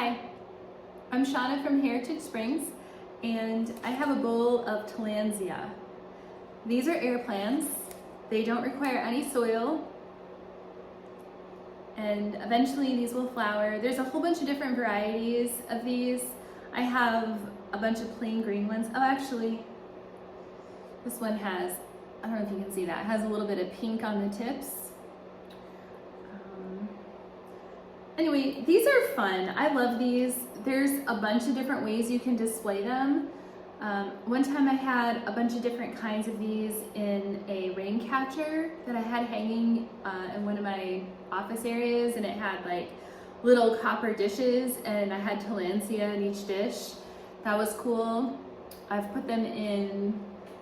Hi, I'm Shauna from Heritage Springs, and I have a bowl of Tillandsia. These are air plants. They don't require any soil, and eventually these will flower. There's a whole bunch of different varieties of these. I have a bunch of plain green ones. Oh, actually, this one has, I don't know if you can see that, it has a little bit of pink on the tips. Anyway, these are fun. I love these. There's a bunch of different ways you can display them. One time I had a bunch of different kinds of these in a rain catcher that I had hanging in one of my office areas, and it had like little copper dishes, and I had Tillandsia in each dish. That was cool. I've put them in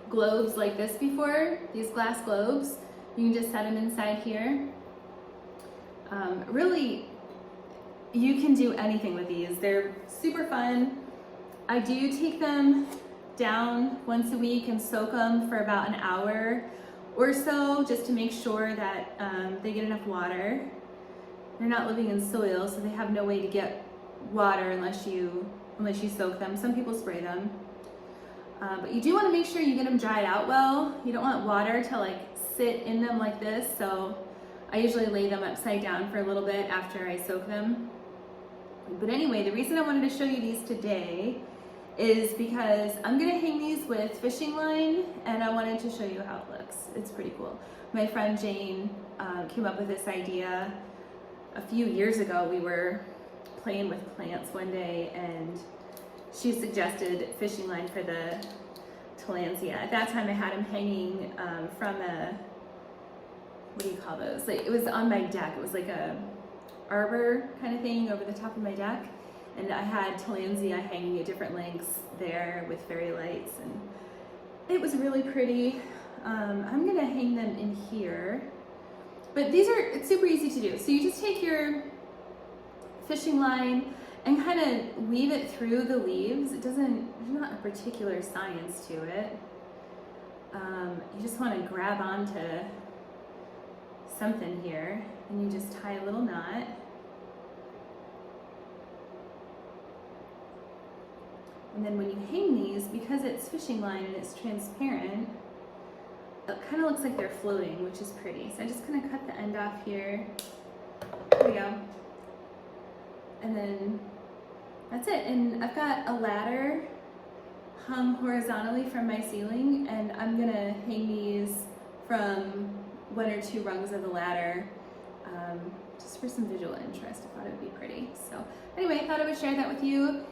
globes like this before, these glass globes. You can just set them inside here. Really, you can do anything with these. They're super fun. I do take them down once a week and soak them for about an hour or so just to make sure that they get enough water. They're not living in soil, so they have no way to get water unless you soak them. Some people spray them. But you do want to make sure you get them dried out well. You don't want water to like sit in them like this, so I usually lay them upside down for a little bit after I soak them. But anyway, the reason I wanted to show you these today is because I'm gonna hang these with fishing line, and I wanted to show you how it looks. It's pretty cool. My friend Jane came up with this idea a few years ago. We were playing with plants one day, and she suggested fishing line for the Tillandsia. At that time I had them hanging from a, what do you call those? Like, it was on my deck. It was like a arbor kind of thing over the top of my deck, and I had Tillandsia hanging at different lengths there with fairy lights, and it was really pretty. I'm gonna hang them in here, but it's super easy to do. So you just take your fishing line and kind of weave it through the leaves. There's not a particular science to it. You just want to grab onto something here, and you just tie a little knot. And then when you hang these, because it's fishing line and it's transparent, it kind of looks like they're floating, which is pretty. So I'm just going to cut the end off here. There we go. And then that's it. And I've got a ladder hung horizontally from my ceiling, and I'm going to hang these from one or two rungs of the ladder, just for some visual interest. I thought it would be pretty. So anyway, I thought I would share that with you.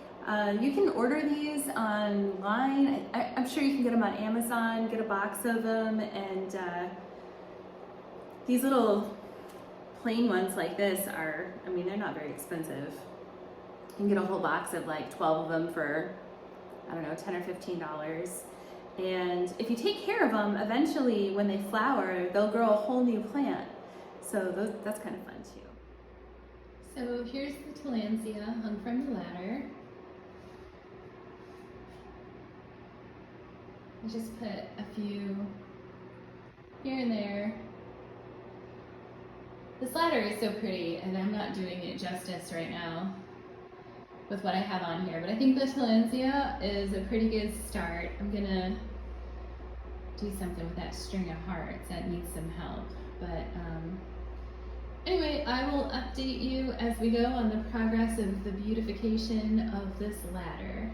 You can order these online. I'm sure you can get them on Amazon, get a box of them, and these little plain ones like this are, I mean, they're not very expensive. You can get a whole box of like 12 of them for, I don't know, $10 or $15. And if you take care of them, eventually when they flower, they'll grow a whole new plant. So that's kind of fun too. So here's the Tillandsia hung from the ladder. I just put a few here and there. This ladder is so pretty, and I'm not doing it justice right now with what I have on here, but I think the Tillandsia is a pretty good start. I'm gonna do something with that string of hearts. That needs some help. But anyway, I will update you as we go on the progress of the beautification of this ladder.